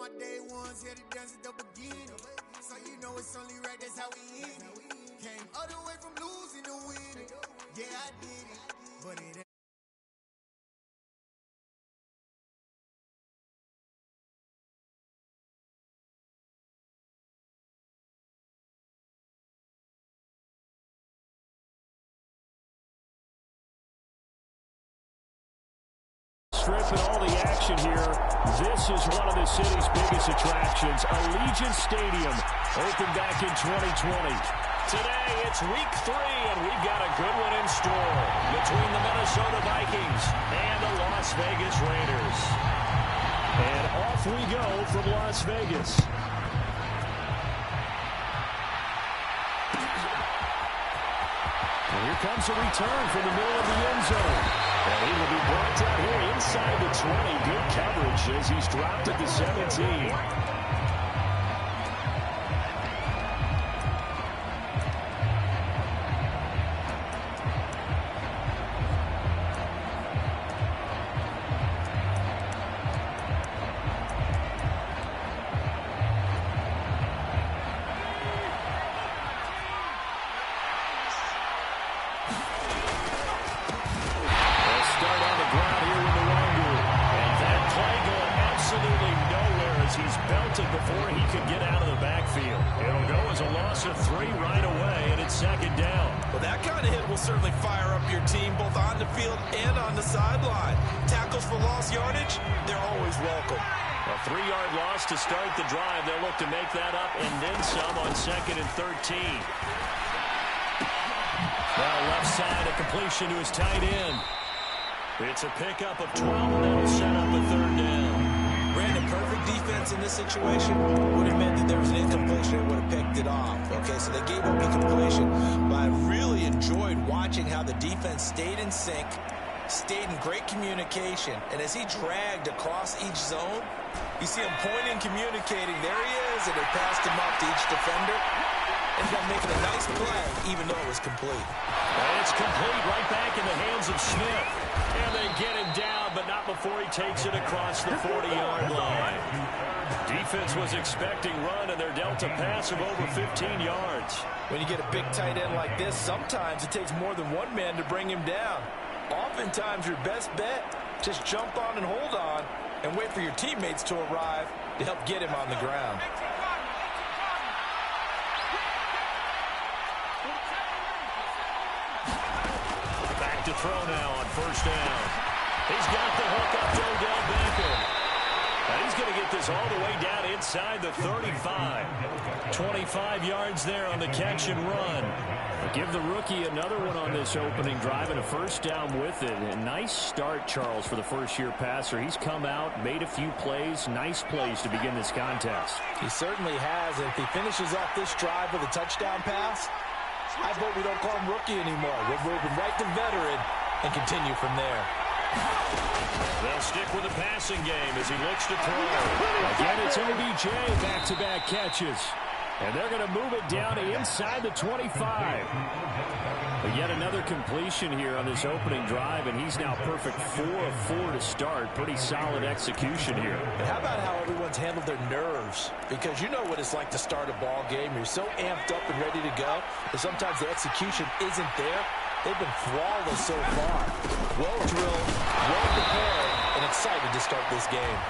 my day ones here to dance at the beginning. So you know it's only right, that's how we end it. Came all the way from losing to winning. Yeah, I did it, but it ain't. Stripping all the action here. This is one of the city's biggest attractions. Allegiant Stadium opened back in 2020. Today, it's week 3, and we've got a good one in store between the Minnesota Vikings and the Las Vegas Raiders. And off we go from Las Vegas. And here comes a return from the middle of the end zone. And he will be brought down here inside the 20. Good coverage as he's dropped at the 17. Before he could get out of the backfield. It'll go as a loss of 3 right away, and it's second down. Well, that kind of hit will certainly fire up your team, both on the field and on the sideline. Tackles for lost yardage, they're always welcome. A 3-yard loss to start the drive. They'll look to make that up and then some on 2nd and 13. Now left side, a completion to his tight end. It's a pickup of 12, and that'll set up a 3rd down. Brandon, perfect defense in this situation would have meant that there was an incompletion and would have picked it off. Okay, so they gave up the completion, but I really enjoyed watching how the defense stayed in sync, stayed in great communication, and as he dragged across each zone, you see him pointing, communicating. There he is, and they passed him up to each defender. Ended up making a nice play, even though it was complete. And it's complete right back in the hands of Smith. And they get him down, but not before he takes it across the 40-yard line. Defense was expecting run, and they're dealt a pass of over 15 yards. When you get a big tight end like this, sometimes it takes more than one man to bring him down. Oftentimes, your best bet, just jump on and hold on and wait for your teammates to arrive to help get him on the ground. To throw now on 1st down. He's got the hook up to Odell Beckham. And he's going to get this all the way down inside the 35. 25 yards there on the catch and run. But give the rookie another one on this opening drive and a 1st down with it. A nice start, Charles, for the first-year passer. He's come out, made a few plays, nice plays to begin this contest. He certainly has. And if he finishes off this drive with a touchdown pass, I vote we don't call him rookie anymore. We're moving right to veteran and continue from there. They'll stick with the passing game as he looks to throw. Again, it's OBJ, back-to-back catches. And they're going to move it down to inside the 25. But yet another completion here on this opening drive, and he's now perfect 4 of 4 to start. Pretty solid execution here. And how about how everyone's handled their nerves? Because you know what it's like to start a ball game. You're so amped up and ready to go that sometimes the execution isn't there. They've been flawless so far. Well-drilled, well-prepared, and excited to start this game.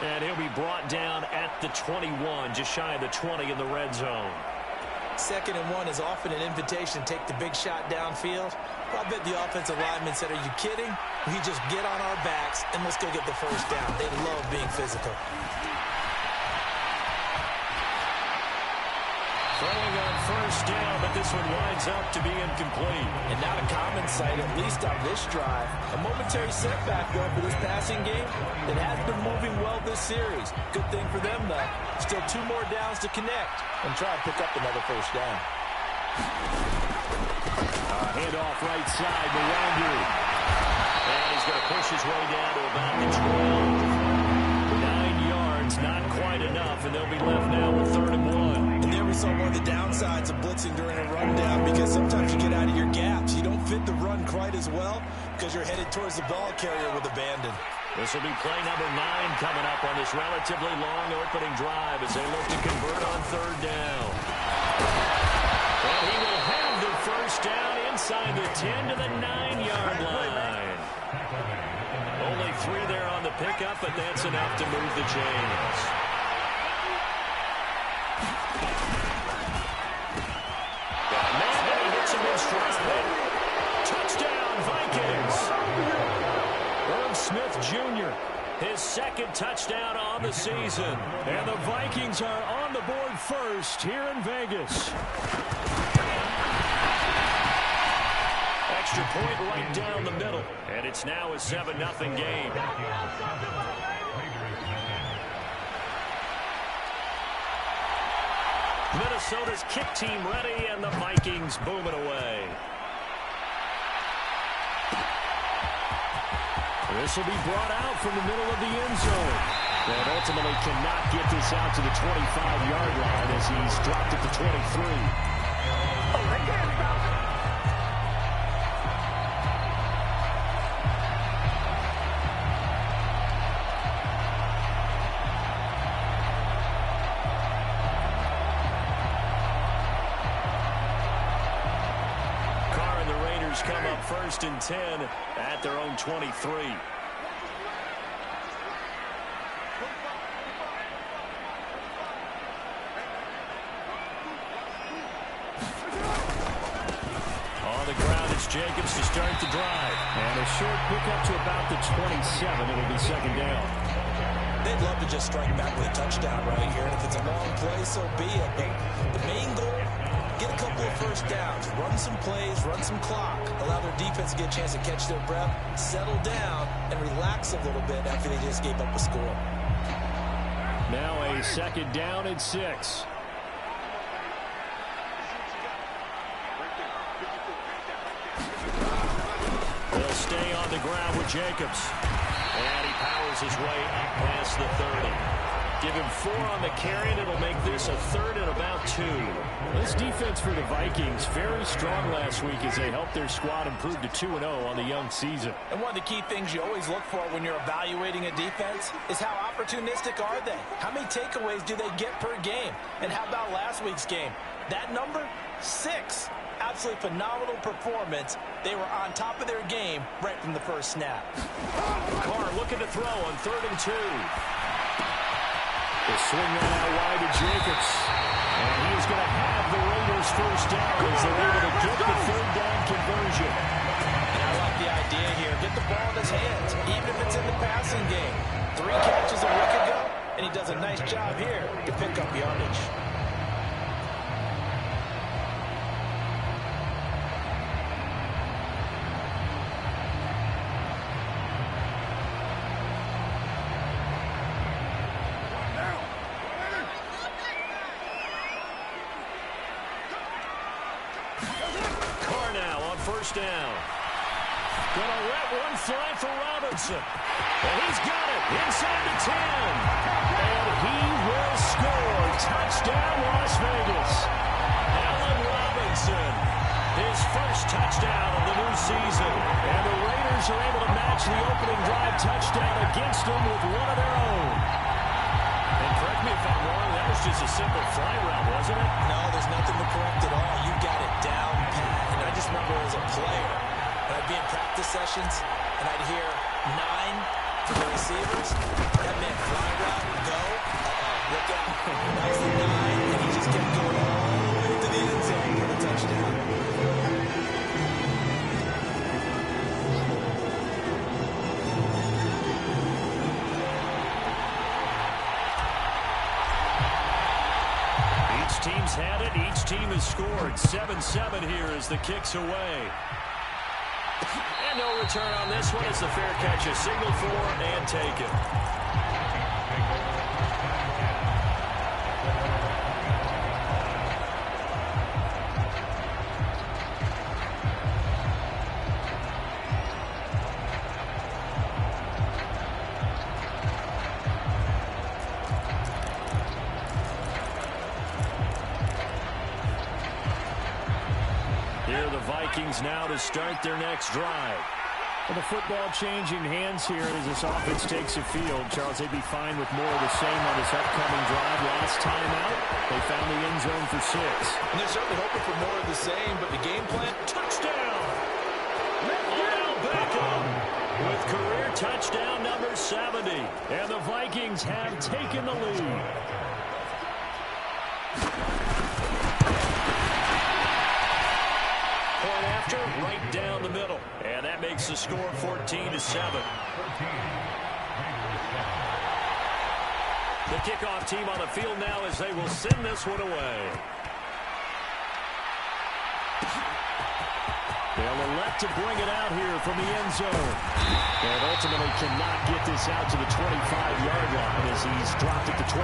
And he'll be brought down at the 21, just shy of the 20 in the red zone. 2nd and 1 is often an invitation to take the big shot downfield. I bet the offensive lineman said, "Are you kidding? We just get on our backs and let's go get the 1st down." They love being physical. Throwing on 1st down, but this one winds up to be incomplete. And not a common sight, at least on this drive. A momentary setback, though, for this passing game that has been moving well this series. Good thing for them, though. Still 2 more downs to connect and try and pick up another 1st down. Handoff right side, Mwangu. And he's going to push his way down to about the 12. 9 yards, not quite enough, and they'll be left now with 3rd and 1. And there we saw one of the downsides of blitzing during a rundown, because sometimes you get out of your gaps. You don't fit the run quite as well because you're headed towards the ball carrier with abandon. This will be play number 9 coming up on this relatively long opening drive as they look to convert on 3rd down. And he will have the first down inside the 10 to the 9-yard line. Only 3 there on the pickup, but that's enough to move the chains. Madden hits him in stride. Touchdown, Vikings. Irv Smith Jr., his 2nd touchdown on the season. And the Vikings are on the board first here in Vegas. Extra point right down the middle. And it's now a 7-0 game. Minnesota's kick team ready, and the Vikings booming away. This will be brought out from the middle of the end zone. And ultimately cannot get this out to the 25-yard line as he's dropped at the 23. Carr and the Raiders come up 1st and 10 at their own 23. Jacobs to start the drive. And a short pickup to about the 27. It'll be 2nd down. They'd love to just strike back with a touchdown right here. And if it's a long play, so be it. But the main goal, get a couple of first downs. Run some plays, run some clock. Allow their defense to get a chance to catch their breath, settle down, and relax a little bit after they just gave up a score. Now a 2nd down and 6. Stay on the ground with Jacobs. And he powers his way up past the 30. Give him 4 on the carry, and it'll make this a 3rd and about 2. This defense for the Vikings, very strong last week as they helped their squad improve to 2-0 on the young season. And one of the key things you always look for when you're evaluating a defense is how opportunistic are they? How many takeaways do they get per game? And how about last week's game? That number? 6. Absolutely phenomenal performance. They were on top of their game right from the first snap. Carr looking to throw on 3rd and 2. They swing that out wide to Jacobs. And he is going to have the Raiders first down as they're able to get the 3rd down conversion. And I like the idea here. Get the ball in his hands, even if it's in the passing game. 3 catches a week ago, and he does a nice job here to pick up yardage. Down. Gonna let one fly for Robinson. And he's got it inside the 10. And he will score. Touchdown, Las Vegas. Allen Robinson, his first touchdown of the new season. And the Raiders are able to match the opening drive touchdown against them with one of their own. And correct me if I'm wrong, that was just a simple fly route, wasn't it? No, there's nothing to correct at all. You got it down pat. And I just remember as a player, and I'd be in practice sessions, and I'd hear 9 from the receivers. That meant fly route, go, look out. That was the 9, and he just kept going all the way to the end zone for the touchdown. Team's had it. Each team has scored. 7-7 here as the kick's away. And no return on this one as the fair catch is signaled for and taken. Vikings now to start their next drive. Well, the football changing hands here as this offense takes a field. Charles, they'd be fine with more of the same on this upcoming drive. Last time out, they found the end zone for 6. And they're certainly hoping for more of the same, but the game plan, Touchdown! Odell Beckham with career touchdown number 70. And the Vikings have taken the lead. Point after, right down the middle. And that makes the score 14-7. The kickoff team on the field now as they will send this one away. They'll elect to bring it out here from the end zone. And ultimately cannot get this out to the 25-yard line as he's dropped at the 23.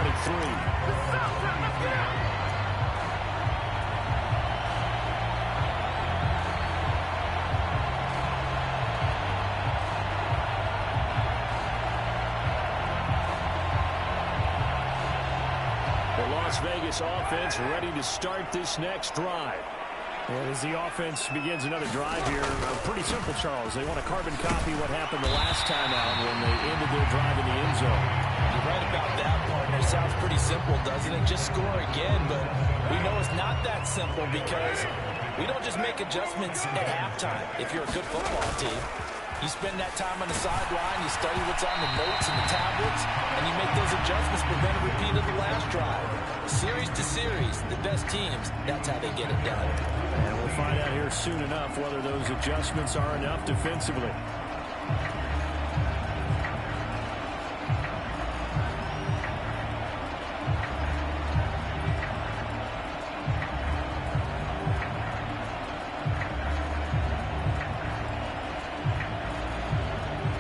Las Vegas offense ready to start this next drive. And as the offense begins another drive here, pretty simple, Charles. They want to carbon copy what happened the last time out when they ended their drive in the end zone. you're right about that, partner. Sounds pretty simple, doesn't it? Just score again, but we know it's not that simple because we don't just make adjustments at halftime if you're a good football team. You spend that time on the sideline, you study what's on the notes and the tablets, and you make those adjustments, prevent a repeat of the last drive. Series to series, the best teams, that's how they get it done. And we'll find out here soon enough whether those adjustments are enough defensively.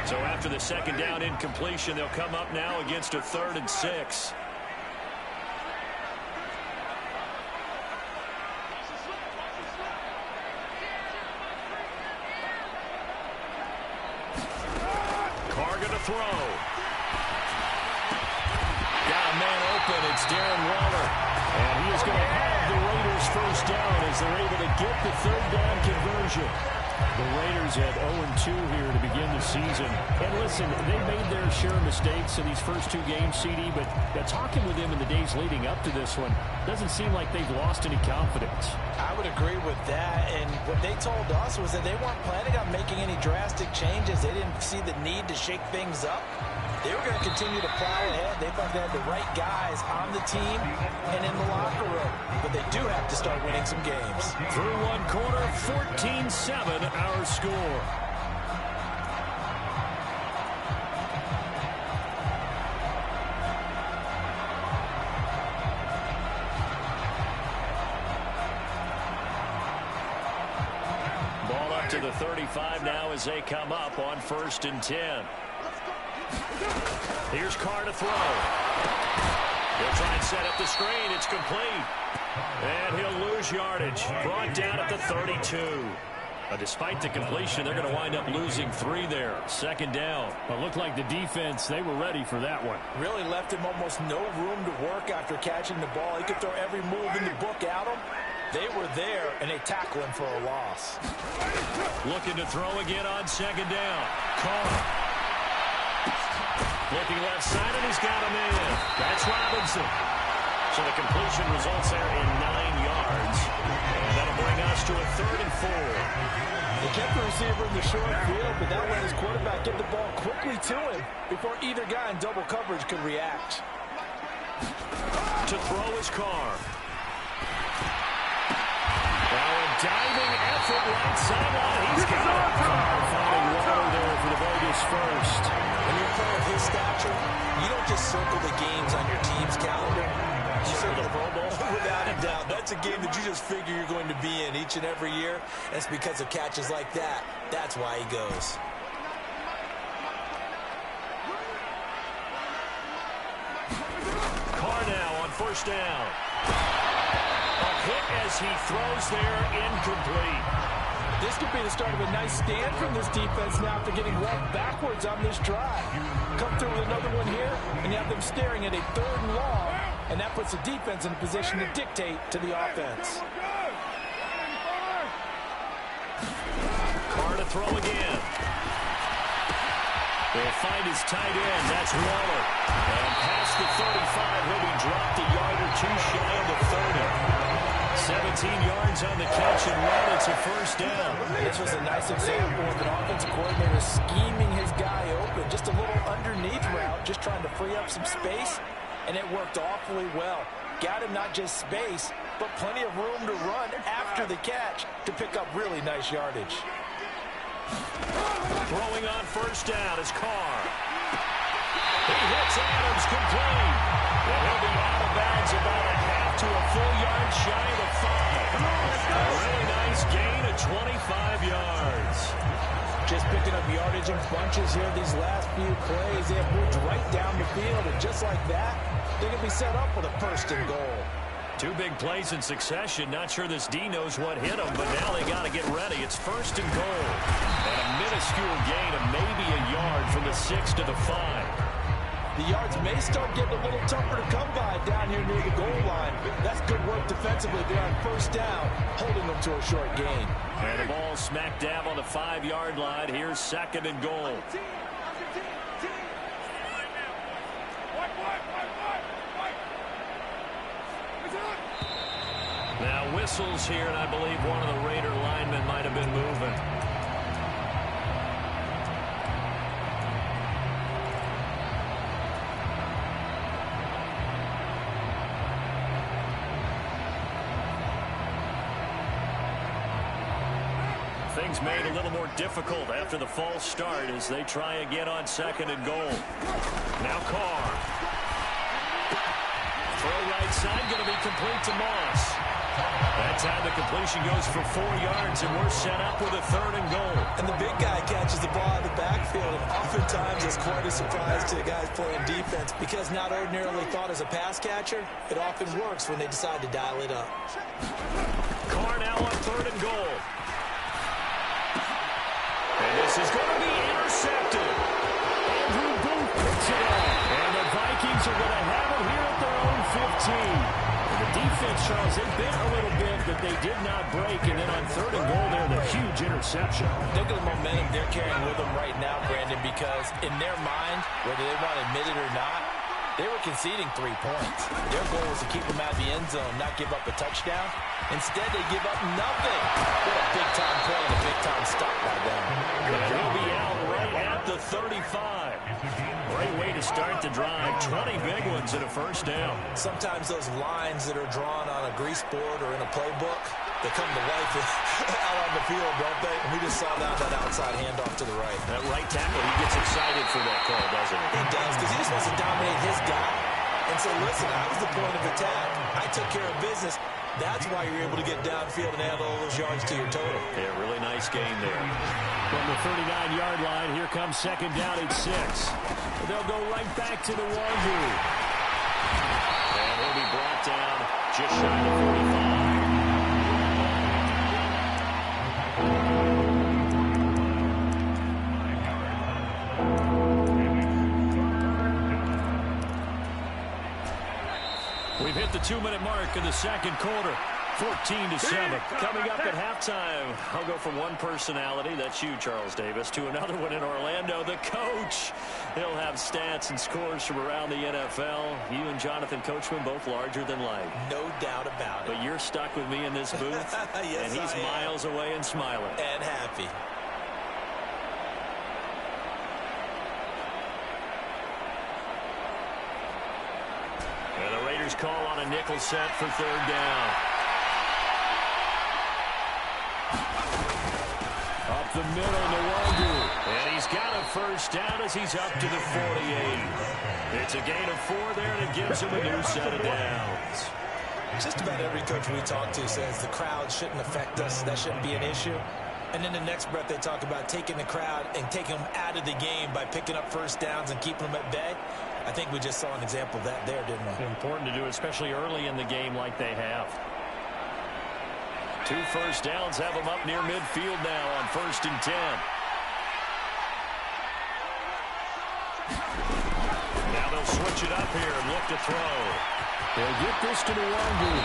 So after the second down incompletion, they'll come up now against a 3rd and 6. Carr gonna throw. Got a man open. It's Darren Waller. And he is going to have the Raiders first down as they're able to get the 3rd down conversion. The Raiders at 0-2 here to begin the season. And listen, they made their share of mistakes in these first 2 games, CD, but talking with them in the days leading up to this one, doesn't seem like they've lost any confidence. I would agree with that, and what they told us was that they weren't planning on making any drastic changes. They didn't see the need to shake things up. They were going to continue to plow ahead. They thought they had the right guys on the team and in the locker room. But they do have to start winning some games. Through one quarter, 14-7 our score. Ball up to the 35 now as they come up on 1st and 10. Here's Carr to throw. He'll try and set up the screen. It's complete. And he'll lose yardage. Brought down at the 32. Despite the completion, they're going to wind up losing 3 there. 2nd down. Well, it looked like the defense, they were ready for that one. Really left him almost no room to work after catching the ball. He could throw every move in the book at him. They were there, and they tackle him for a loss. Looking to throw again on 2nd down. Carr. Looking left side, and he's got him in. That's Robinson. So the completion results there in 9 yards. And that'll bring us to a 3rd and 4. They kept the receiver in the short field, but that let his quarterback get the ball quickly to him before either guy in double coverage could react. To throw is Carr. Now a diving effort right sideline. He's got it. Carr finding Waller there for the Vegas first. When you're a player of his stature, you don't just circle the games on your team's calendar. You circle the Pro Bowl. Without a doubt. That's a game that you just figure you're going to be in each and every year. That's because of catches like that. That's why he goes. Carr now on 1st down. A hit as he throws there, incomplete. This could be the start of a nice stand from this defense now after getting walked backwards on this drive. Come through with another one here, and you have them staring at a 3rd and long, and that puts the defense in a position to dictate to the offense. Carr to throw again. He'll find his tight end. That's Waller. And past the 35, he'll be dropped a yard or two shy of the 30. 17 yards on the catch and run. It's a first down. This was a nice example of an offensive coordinator scheming his guy open. Just a little underneath route, just trying to free up some space, and it worked awfully well. Got him not just space, but plenty of room to run after the catch to pick up really nice yardage. Throwing on first down is Carr. He hits Adams complete. And he'll be out of bounds about a half to a full yard shy of the 5. A really nice gain of 25 yards. Just picking up yardage in bunches here these last few plays. They have moved right down the field, and just like that, they're going to be set up with a first and goal. Two big plays in succession. Not sure this D knows what hit them, but now they got to get ready. It's first and goal. And a minuscule gain of maybe a yard from the 6 to the 5. The yards may start getting a little tougher to come by down here near the goal line. That's good work defensively there on first down, holding them to a short gain. And the ball smack dab on the 5-yard line. Here's second and goal. Now whistles here, and I believe one of the Raider linemen might have been moving. Things made a little more difficult after the false start as they try again on second and goal. Now Carr. Throw right side, going to be complete to Moss. That time the completion goes for 4 yards, and we're set up with a third and goal. And the big guy catches the ball out of the backfield, and oftentimes it's quite a surprise to the guys playing defense because not ordinarily thought as a pass catcher, it often works when they decide to dial it up. Carr now on third and goal. And this is going to be intercepted. Andrew Booth picks it up. And the Vikings are going to have it here at their own 15. And the defense, Charles, they bit a little bit, but they did not break. And then on third and goal there, the huge interception. Look at the momentum they're carrying with them right now, Brandon, because in their mind, whether they want to admit it or not, they were conceding 3 points. Their goal was to keep them out of the end zone, not give up a touchdown. Instead, they give up nothing. What a big-time play and a big-time stop by them. He'll be out right at the 35. Great way to start the drive. 20 big ones and a first down. Sometimes those lines that are drawn on a grease board or in a playbook, they come to life out on the field, don't they? And we just saw that outside handoff to the right. That right tackle, he gets excited for that call, doesn't he? He does, because he just wants to dominate his guy and say, listen, I was the point of attack. I took care of business. That's why you're able to get downfield and add all those yards to your total. Yeah, really nice game there. From the 39-yard line, here comes second down at 6. They'll go right back to the Wazoo. And he'll be brought down just shy of 45. We've hit the 2-minute mark in the second quarter. 14-7. Coming up at halftime, I'll go from one personality, that's you, Charles Davis, to another one in Orlando, the coach. He'll have stats and scores from around the NFL. You and Jonathan Coachman, both larger than life. No doubt about it. But you're stuck with me in this booth, yes, and he's miles away and smiling. And happy. And the Raiders call on a nickel set for third down. Up the middle, Nwangwu. And he's got a first down as he's up to the 48. It's a gain of 4 there, and it gives him a new set of downs. Just about every coach we talk to says the crowd shouldn't affect us. That shouldn't be an issue. And in the next breath, they talk about taking the crowd and taking them out of the game by picking up first downs and keeping them at bay. I think we just saw an example of that there, didn't we? Important to do, especially early in the game like they have. 2 first downs have them up near midfield now on 1st and 10. Now they'll switch it up here and look to throw. They'll get this to Nwangwu.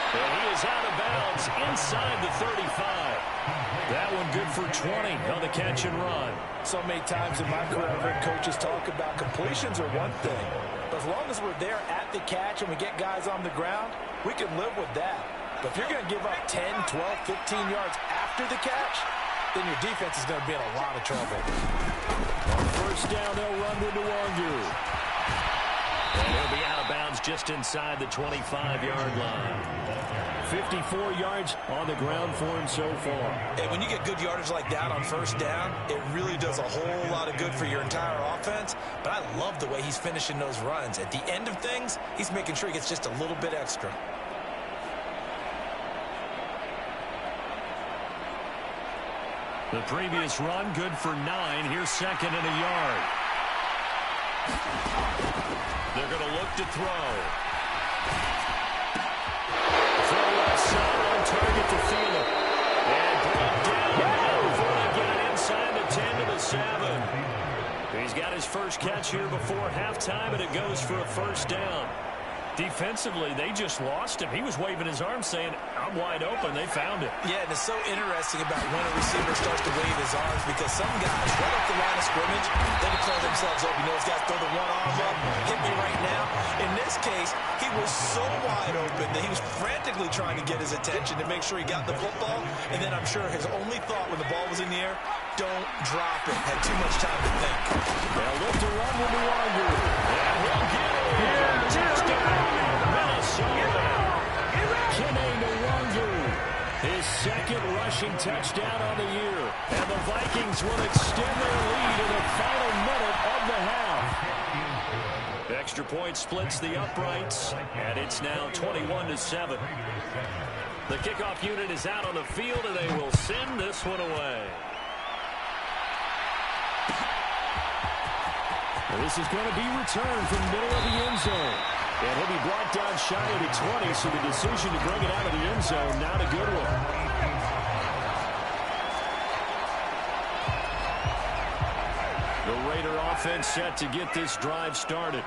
And he is out of bounds inside the 35. That one good for 20 on the catch and run. So many times in my career, I've heard coaches talk about completions are one thing. But as long as we're there at the catch and we get guys on the ground, we can live with that. But if you're going to give up 10, 12, 15 yards after the catch, then your defense is going to be in a lot of trouble. On first down, they'll run with Nwangu. And he'll be out of bounds just inside the 25-yard line. 54 yards on the ground for him so far. And when you get good yardage like that on first down, it really does a whole lot of good for your entire offense. But I love the way he's finishing those runs. At the end of things, he's making sure he gets just a little bit extra. The previous run, good for 9. Here's second and a yard. They're going to look to throw. Throw left side on target to Thielen. And brought down before they get it inside the 10 to the 7. He's got his first catch here before halftime, and it goes for a first down. Defensively, they just lost him. He was waving his arms saying, I'm wide open. They found it. Yeah, and it's so interesting about when a receiver starts to wave his arms because some guys, right off the line of scrimmage, they declare themselves open. You know, those guys throw the one arm up, hit me right now. In this case, he was so wide open that he was frantically trying to get his attention to make sure he got the football. And then I'm sure his only thought when the ball was in the air, don't drop it. Had too much time to think. They'll look to run with Nwangu. And he'll get it. Touchdown, Minnesota. Kene Nwangu, his second rushing touchdown on the year. And the Vikings will extend their lead in the final minute of the half. Extra point splits the uprights, and it's now 21-7. The kickoff unit is out on the field, and they will send this one away. This is going to be returned from the middle of the end zone. And he'll be brought down shy of the 20, so the decision to bring it out of the end zone, not a good one. The Raider offense set to get this drive started.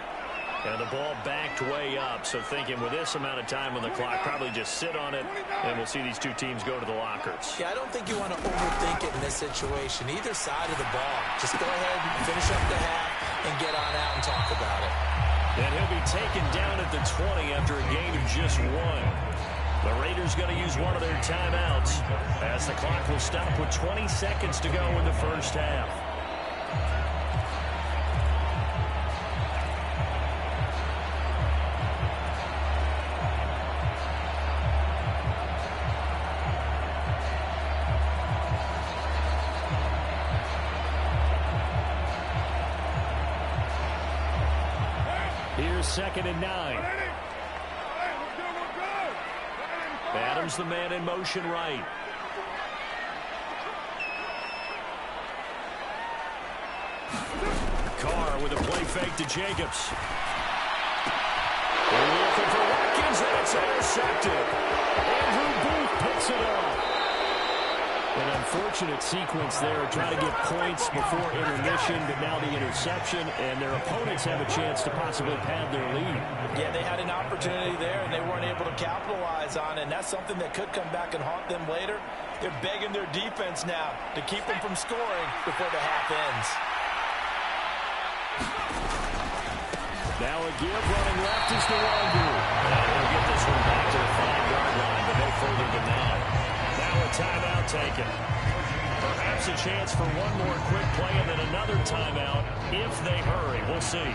And the ball backed way up, so thinking with this amount of time on the clock, probably just sit on it, and we'll see these two teams go to the lockers. Yeah, I don't think you want to overthink it in this situation. Either side of the ball. Just go ahead and finish up the half and get on out and talk about it. And he'll be taken down at the 20 after a gain of just 1. The Raiders going to use one of their timeouts as the clock will stop with 20 seconds to go in the first half. Here's second and 9. Adams the man in motion right. Carr with a play fake to Jacobs. They're looking for Watkins, and it's intercepted. Andrew Booth picks it up. An unfortunate sequence there, trying to get points before intermission, but now the interception, and their opponents have a chance to possibly pad their lead. Yeah, they had an opportunity there, and they weren't able to capitalize on it, and that's something that could come back and haunt them later. They're begging their defense now to keep them from scoring before the half ends. Now a give, running left is Nwangu. They'll get this one back to the 5-yard line, but no further than that. Now a timeout taken. Perhaps a chance for one more quick play and then another timeout if they hurry. We'll see.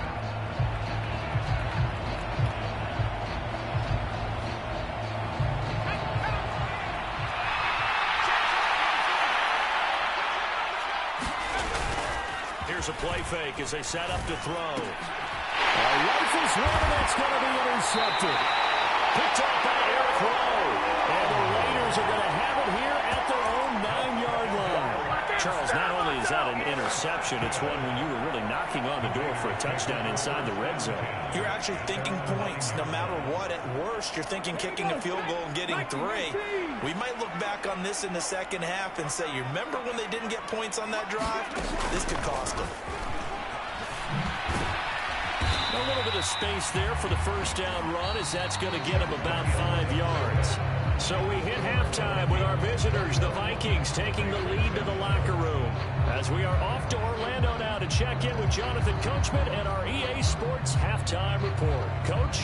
Here's a play fake as they set up to throw. Rifles one, and that's going to be intercepted. Picked up by Eric Rowe. And the Raiders are going to have it here at their own 9-yard line. Charles, not only is that an interception, it's one when you were really knocking on the door for a touchdown inside the red zone. You're actually thinking points no matter what. At worst, you're thinking kicking a field goal and getting 3. We might look back on this in the second half and say, you remember when they didn't get points on that drive? This could cost them. A little bit of space there for the first down run, as that's going to get him about 5 yards. So we hit halftime with our visitors, the Vikings, taking the lead to the locker room. As we are off to Orlando now to check in with Jonathan Coachman and our EA Sports halftime report. Coach?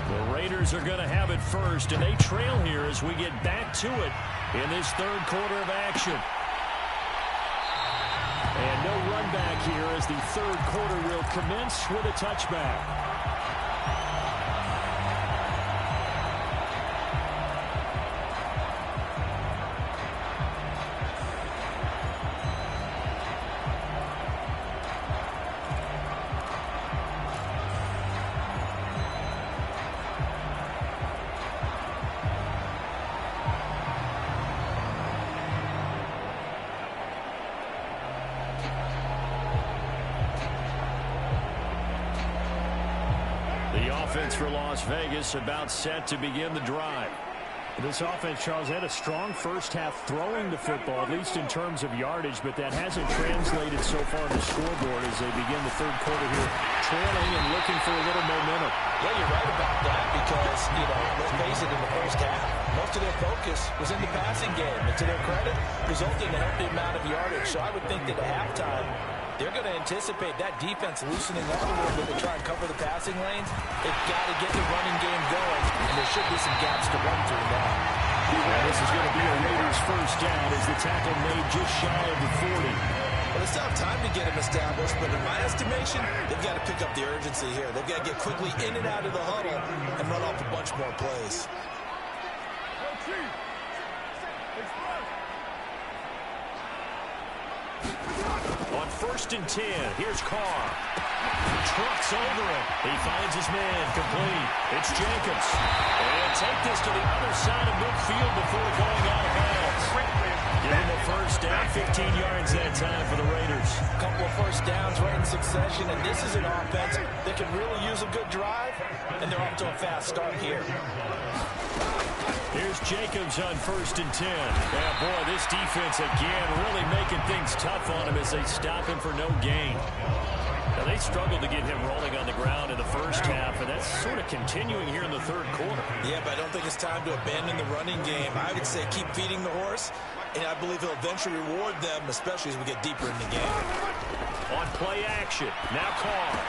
The Raiders are going to have it first, and they trail here as we get back to it in this third quarter of action. And no run back here as the third quarter will commence with a touchback. For Las Vegas, about set to begin the drive. This offense, Charles, had a strong first half throwing the football, at least in terms of yardage, but that hasn't translated so far on the scoreboard as they begin the third quarter here, trailing and looking for a little momentum. Yeah, you're right about that because, let's face it, in the first half, most of their focus was in the passing game, and to their credit, resulted in a healthy amount of yardage. So I would think that at halftime, they're going to anticipate that defense loosening up a little bit to try and cover the passing lanes. They've got to get the running game going, and there should be some gaps to run through now. And this is going to be a Raiders first down as the tackle made just shy of the 40. Well, they still have time to get him established, but in my estimation, they've got to pick up the urgency here. They've got to get quickly in and out of the huddle and run off a bunch more plays. On 1st and 10, here's Carr. Trucks over it. He finds his man complete. It's Jacobs. And take this to the other side of midfield before going out of bounds. Give him a first down, 15 yards that time for the Raiders. A couple of first downs right in succession, and this is an offense that can really use a good drive, and they're off to a fast start here. Here's Jacobs on 1st and 10. Yeah, boy, this defense again really making things tough on him as they stop him for no gain. Now, they struggled to get him rolling on the ground in the first half, and that's sort of continuing here in the third quarter. Yeah, but I don't think it's time to abandon the running game. I would say keep feeding the horse, and I believe he'll eventually reward them, especially as we get deeper in the game. On play action, now Carr.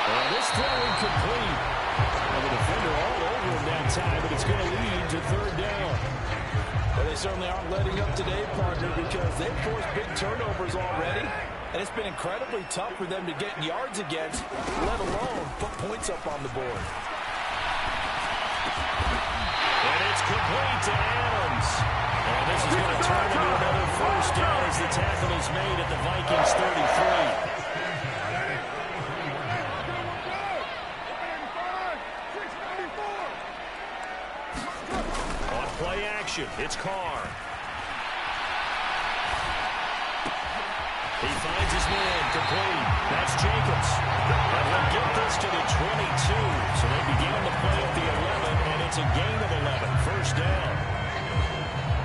And this throw incomplete. Well, the defender all over him that time, but it's going to lead to third down. Well, they certainly aren't letting up today, partner, because they've forced big turnovers already, and it's been incredibly tough for them to get yards against, let alone put points up on the board. And it's complete to Adams. And this is going to turn into another first down as the tackle is made at the Vikings 33. Play action. It's Carr. He finds his man complete. That's Jacobs. And he'll get this to the 22. So they began the play at the 11, and it's a gain of 11. First down.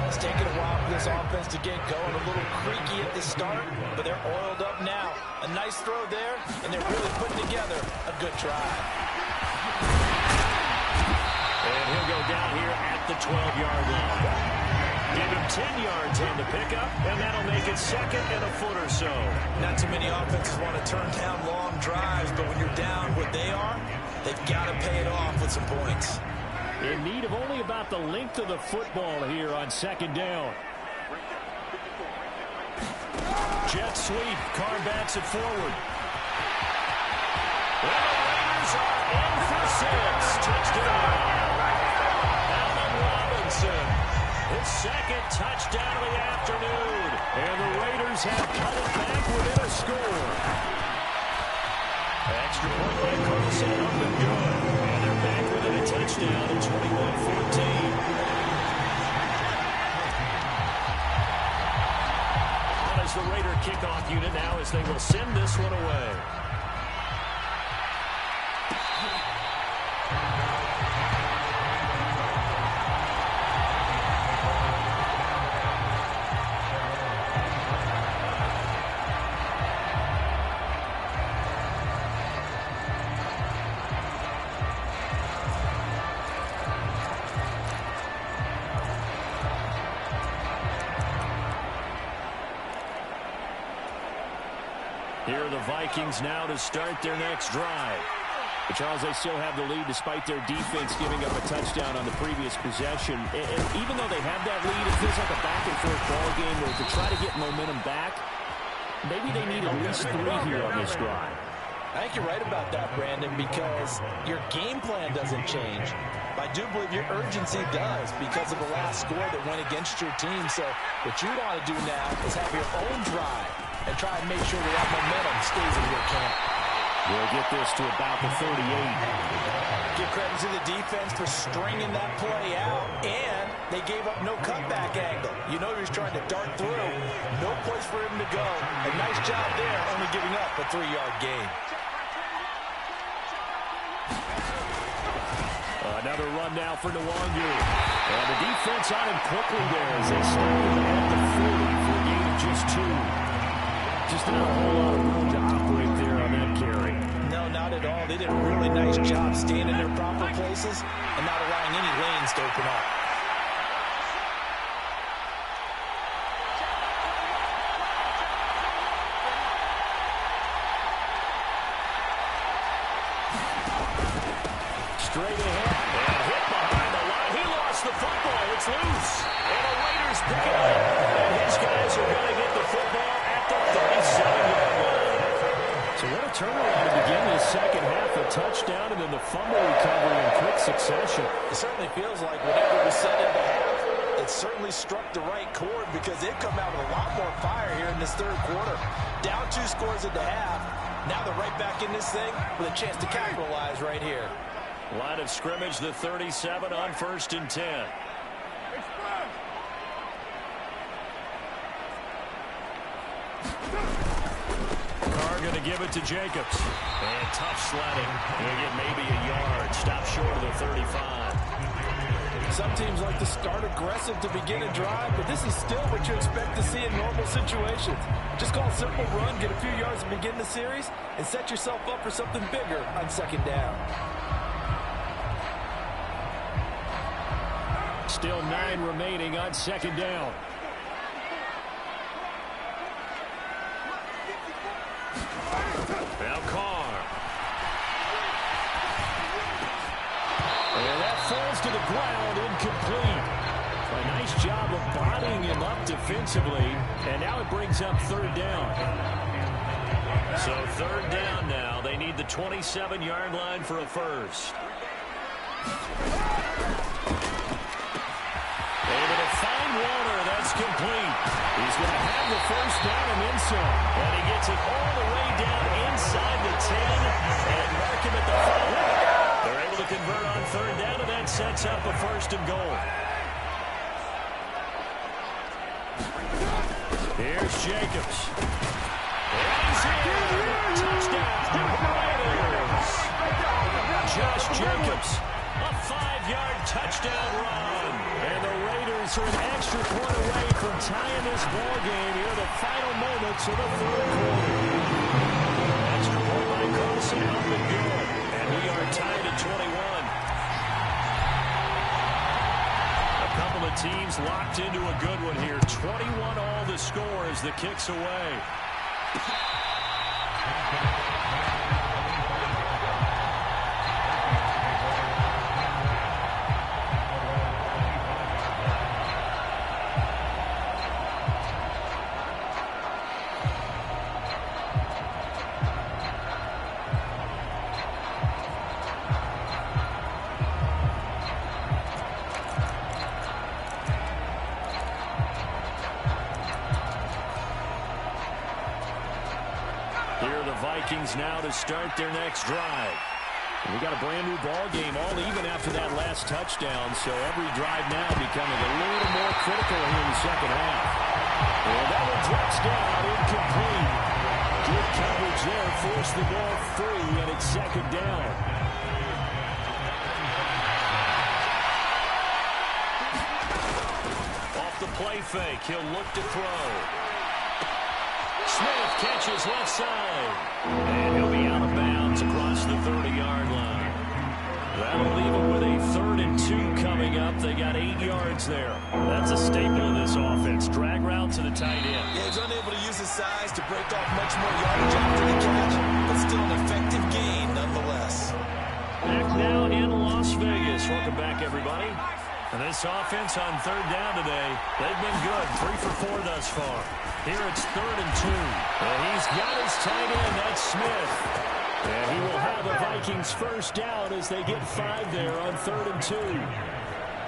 It's taken a while for this offense to get going. A little creaky at the start, but they're oiled up now. A nice throw there, and they're really putting together a good drive. And he'll go down here at the 12-yard line. Give him 10 yards on the pickup, and that'll make it second and a foot or so. Not too many offenses want to turn down long drives, but when you're down what they are, they've got to pay it off with some points. In need of only about the length of the football here on second down. Jet sweep. Carr bats it forward. Well, the Raiders are in for 6. Touchdown. His second touchdown of the afternoon. And the Raiders have cut it back within a score. Extra point by Carlson, up and good. And they're back within a touchdown at 21-14. As the Raider kickoff unit now as they will send this one away. Here are the Vikings now to start their next drive. But Charles, they still have the lead despite their defense giving up a touchdown on the previous possession. And even though they have that lead, it feels like a back-and-forth ball game where to try to get momentum back, maybe they need at least 3 here on this drive. I think you're right about that, Brandon, because your game plan doesn't change. I do believe your urgency does because of the last score that went against your team. So what you want to do now is have your own drive and try and make sure that momentum stays in your camp. We'll get this to about the 38. Give credit to the defense for stringing that play out, and they gave up no cutback angle. You know he was trying to dart through. No place for him to go. A nice job there, only giving up a 3-yard gain. Another run now for Nwangu. And the defense on him quickly there as they stop him at the 40 for a gain of just 2. Just not a whole lot of room to operate there on that carry. No, not at all. They did a really nice job staying in their proper places and not allowing any lanes to open up. Straight ahead and hit behind the line. He lost the football. It's loose. And the Raiders pick it up. And his guys are going to get the football at the 37-yard line. So what a turnaround to begin this second half. A touchdown and then the fumble recovery in quick succession. It certainly feels like whatever was said in the half, it certainly struck the right chord because they've come out with a lot more fire here in this third quarter. Down 2 scores at the half. Now they're right back in this thing with a chance to capitalize right here. Line of scrimmage, the 37 on 1st and 10. Carr going to give it to Jacobs. And tough sledding. He'll get maybe a yard. Stop short of the 35. Some teams like to start aggressive to begin a drive, but this is still what you expect to see in normal situations. Just call a simple run, get a few yards to begin the series, and set yourself up for something bigger on 2nd down. Still 9 remaining on 2nd down. Now Carr. And that falls to the ground, incomplete. A nice job of bodying him up defensively, and now it brings up 3rd down. So 3rd down now. They need the 27-yard line for a first. Able to find Warner. That's complete. He's going to have the first down and then some. And he gets it all the way down inside the 10 and mark him at the 5. They're able to convert on 3rd down, and that sets up a 1st and goal. Here's Jacobs. And he's in. Touchdown. Raiders. Josh Jacobs. A 5-yard touchdown run. And the Raiders are an extra point away from tying this ball game here the final moments of the 3rd quarter. Extra point by Carlson, up and good. And we are tied at 21. A couple of teams locked into a good one here. 21 all the score as the kick's away. Vikings now to start their next drive. And we got a brand new ball game, all even after that last touchdown, so every drive now becoming a little more critical here in the second half. And that one drops down, incomplete. Good coverage there, forced the ball free, and it's 2nd down. Off the play fake, he'll look to throw. Smith catches left side. And he'll be out of bounds across the 30-yard line. That'll leave him with a 3rd and 2 coming bring up. They got 8 yards there. That's a staple of this offense. Drag route to the tight end. Yeah, he's unable to use his size to break off much more yardage after the catch, but still an effective gain nonetheless. Back now in Las Vegas. Welcome back, everybody. And this offense on third down today, they've been good. 3 for 4 thus far. Here it's 3rd and 2. And he's got his tight end. That's Smith. And he will have a Vikings first down as they get 5 there on 3rd and 2.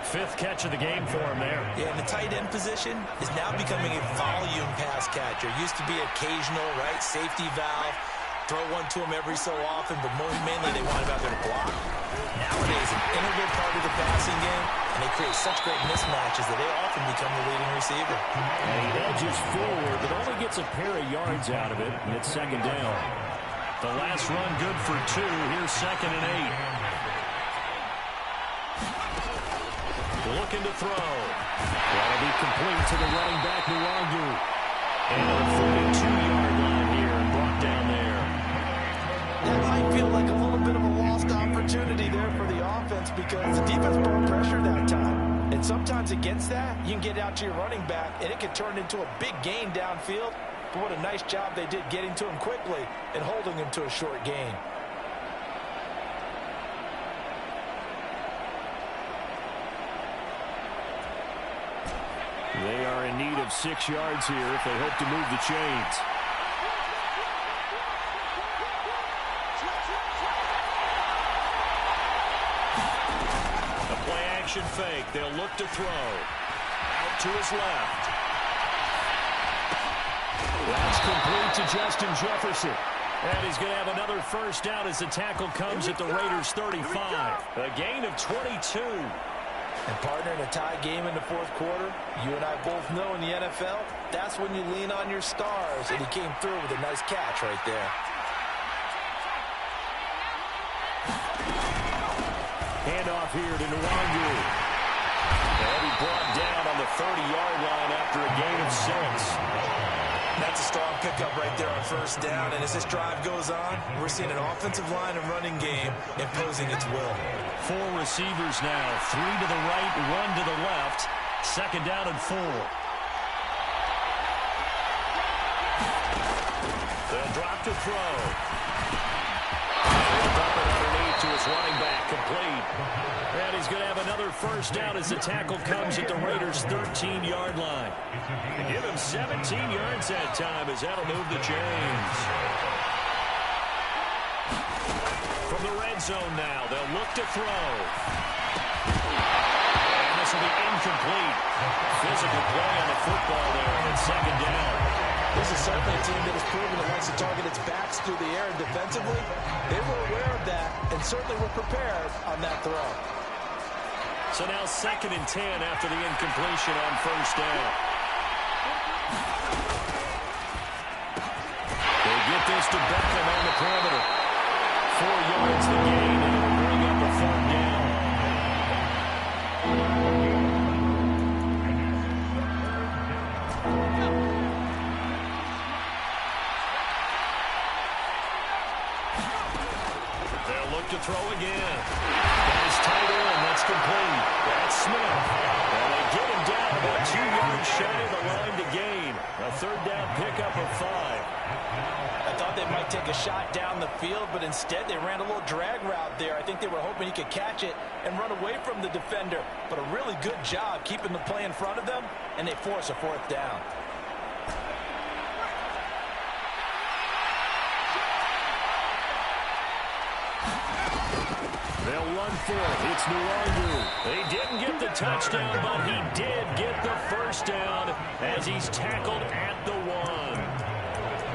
5th catch of the game for him there. Yeah, and the tight end position is now becoming a volume pass catcher. Used to be occasional, right, safety valve. Throw one to him every so often, but mainly they want him out there to block. Nowadays, an integral part of the passing game, and they create such great mismatches that they often become the leading receiver. And he edges forward, but only gets a pair of yards out of it, and it's 2nd down. The last run good for 2. Here's 2nd and 8. Looking to throw. That'll be complete to the running back, Nwangu. And a 42-yard line here and brought down there. That might feel like a little bit of a lost opportunity there for the offense because the defense brought pressure that time. And sometimes against that, you can get out to your running back, and it can turn into a big gain downfield. But what a nice job they did getting to him quickly and holding him to a short gain. They are in need of 6 yards here if they hope to move the chains. A play-action fake. They'll look to throw. Out to his left. That's complete to Justin Jefferson. And he's going to have another first down as the tackle comes at the Raiders' 35. A gain of 22. And partner, in a tie game in the 4th quarter, you and I both know in the NFL, that's when you lean on your stars. And he came through with a nice catch right there. Handoff here to Nwangu. And he brought down on the 30-yard line after a gain of 6. That's a strong pickup right there on first down. And as this drive goes on, we're seeing an offensive line and running game imposing its will. 4 receivers now. 3 to the right, 1 to the left. 2nd down and 4. They'll drop to throw. They'll dump it underneath to his running back, complete. And he's going to have another first down as the tackle comes at the Raiders' 13-yard line. Give him 17 yards that time as that'll move the chains. From the red zone now, they'll look to throw. And this will be incomplete. Physical play on the football there, and it's 2nd down. This is certainly a team that has proven it likes to target its backs through the air and defensively. They were aware of that and certainly were prepared on that throw. So now 2nd and 10 after the incompletion on first down. They get this to Beckham on the perimeter. 4 yards the gain, and it'll bring up a 3rd down. They'll look to throw again. Got his tight end. That's complete. That's Smith. And they get him down about 2 yards shy of the line to gain. A 3rd down pickup of 5. I thought they might take a shot down the field, but instead they ran a little drag route there. I think they were hoping he could catch it and run away from the defender. But a really good job keeping the play in front of them, and they force a 4th down. They'll run for it. It's Nwangu. They didn't get the touchdown, but he did get the first down as he's tackled at the 1.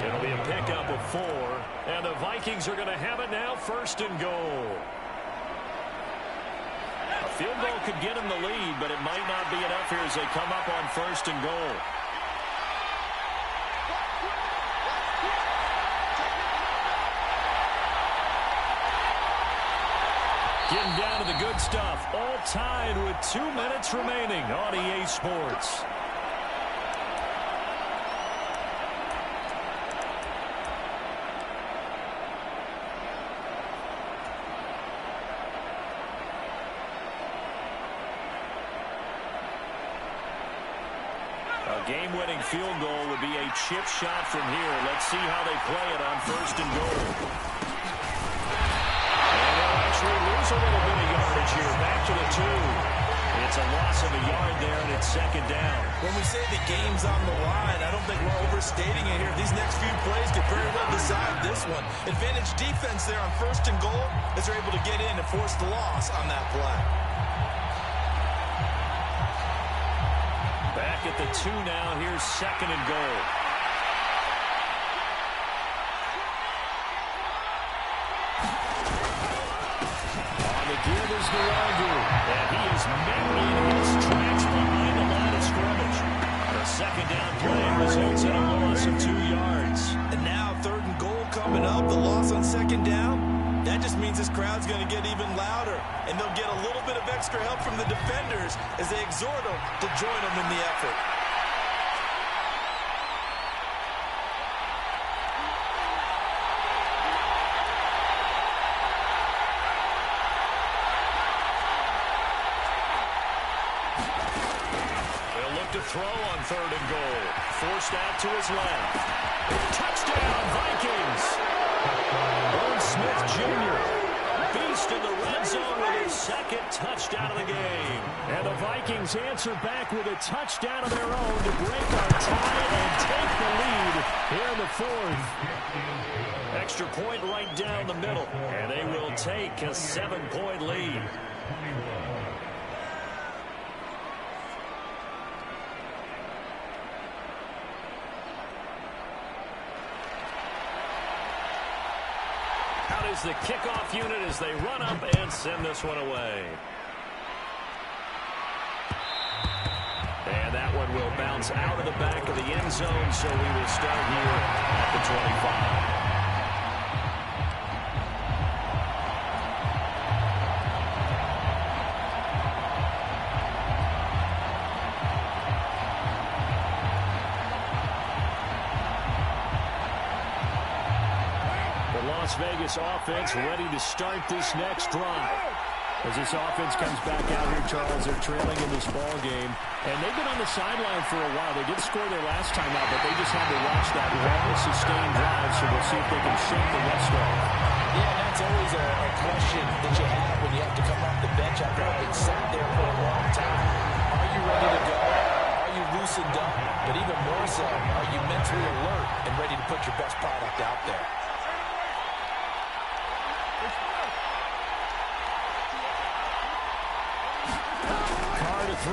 It'll be a pickup of 4, and the Vikings are going to have it now, 1st and goal. A field goal could get them the lead, but it might not be enough here as they come up on 1st and goal. Getting down to the good stuff. All tied with 2 minutes remaining on EA Sports. game-winning field goal would be a chip shot from here. Let's see how they play it on 1st and goal. And they'll actually lose a little bit of yardage here. Back to the 2. It's a loss of a yard there, and it's 2nd down. When we say the game's on the line, I don't think we're overstating it here. These next few plays could very well decide this one. Advantage defense there on 1st and goal as they're able to get in and force the loss on that play. Back at the 2 now. Here's 2nd and goal. On the give is Nwangu. And he is met in his tracks behind the line of scrimmage. The 2nd down play results in a loss of 2 yards. And now 3rd and goal coming up. The loss on 2nd down. That just means this crowd's going to get even louder. And they'll get a little bit of extra help from the defenders as they exhort them to join them in the effort. Throw on 3rd and goal. Forced out to his left. Touchdown, Vikings! Vern Smith Jr. Beast in the red zone with his 2nd touchdown of the game. And the Vikings answer back with a touchdown of their own to break our tie and take the lead here in the 4th. Extra point right down the middle. And they will take a 7-point lead. Out is the kickoff unit as they run up and send this one away. And that one will bounce out of the back of the end zone, so we will start here at the 25. Las Vegas offense ready to start this next drive. As this offense comes back out here, Charles, they're trailing in this ball game. And they've been on the sideline for a while. They did score their last time out, but they just had to watch that long, sustained drive, so we'll see if they can shake the rest off. Yeah, that's always a question that you have when you have to come off the bench after having sat there for a long time. Are you ready to go? Are you loosened up? But even more so, are you mentally alert and ready to put your best product out there? Throw.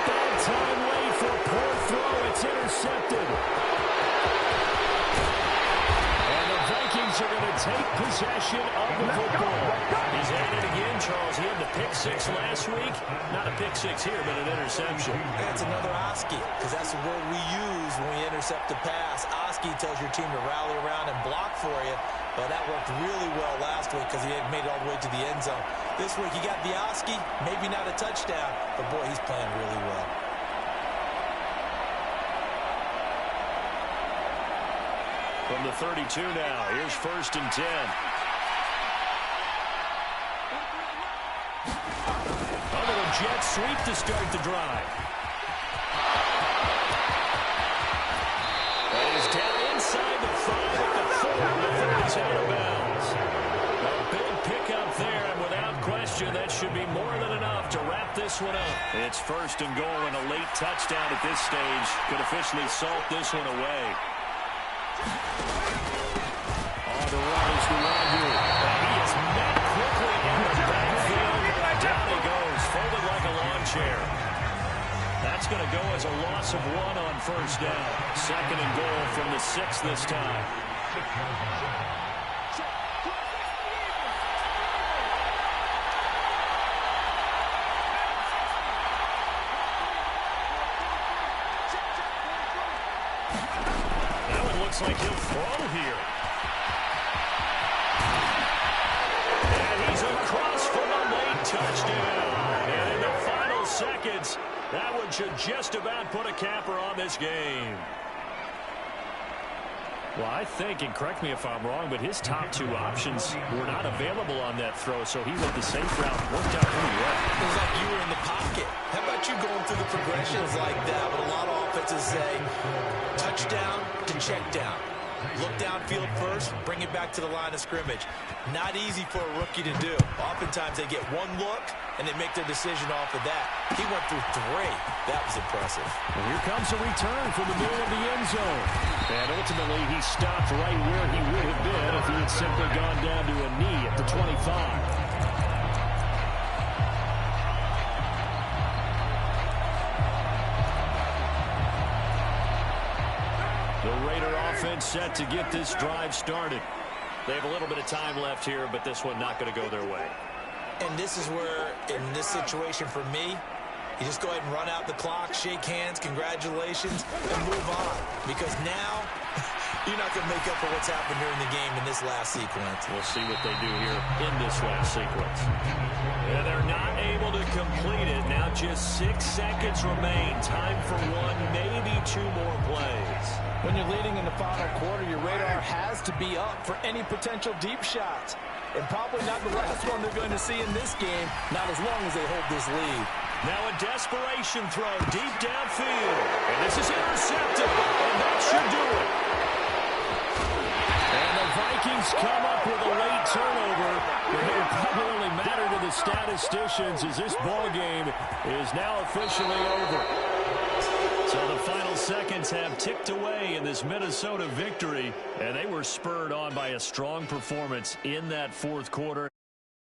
Bad time late for a poor throw. It's intercepted. And the Vikings are going to take possession of the football. He's at it again, Charles. He had the pick 6 last week. Not a pick 6 here, but an interception. That's another Oski, because that's the word we use when we intercept a pass. Oski tells your team to rally around and block for you. But that worked really well last week because he had made it all the way to the end zone. This week he got the Oski, maybe not a touchdown, but boy, he's playing really well. From the 32 now, here's 1st and 10. A little jet sweep to start the drive. That is down inside the 5 at the 4 before he's out of bounds. A big pickup there, and without question, that should be more than enough to wrap this one up. It's 1st and goal, and a late touchdown at this stage could officially salt this one away. On the run is Nwangu. He is met quickly in the backfield. Down he goes, folded like a lawn chair. That's going to go as a loss of 1 on 1st down. 2nd and goal from the 6 this time. That one looks like he'll throw here. And he's across for a late touchdown. And in the final seconds, that one should just about put a capper on this game. Well, I think, and correct me if I'm wrong, but his top two options were not available on that throw, so he went the safe route. Worked out pretty well. It was like you were in the pocket. How about you going through the progressions like that? But a lot of offenses say touchdown to check down. Look downfield first, bring it back to the line of scrimmage. Not easy for a rookie to do. Oftentimes they get one look, and they make their decision off of that. He went through 3. That was impressive. And here comes a return from the middle of the end zone. And ultimately, he stopped right where he would have been if he had simply gone down to a knee at the 25. The Raider offense set to get this drive started. They have a little bit of time left here, but this one not going to go their way. And this is where, in this situation for me, you just go ahead and run out the clock, shake hands, congratulations, and move on. Because now, you're not going to make up for what's happened during the game in this last sequence. We'll see what they do here in this last sequence. And they're not able to complete it. Now just 6 seconds remain. Time for one, maybe 2 more plays. When you're leading in the final quarter, your radar has to be up for any potential deep shots. And probably not the last one they're going to see in this game, not as long as they hold this lead. Now a desperation throw deep downfield. And this is intercepted. And that should do it. And the Vikings come up with a late turnover. It will probably only matter to the statisticians as this ball game is now officially over. So the final seconds have ticked away in this Minnesota victory, and they were spurred on by a strong performance in that fourth quarter.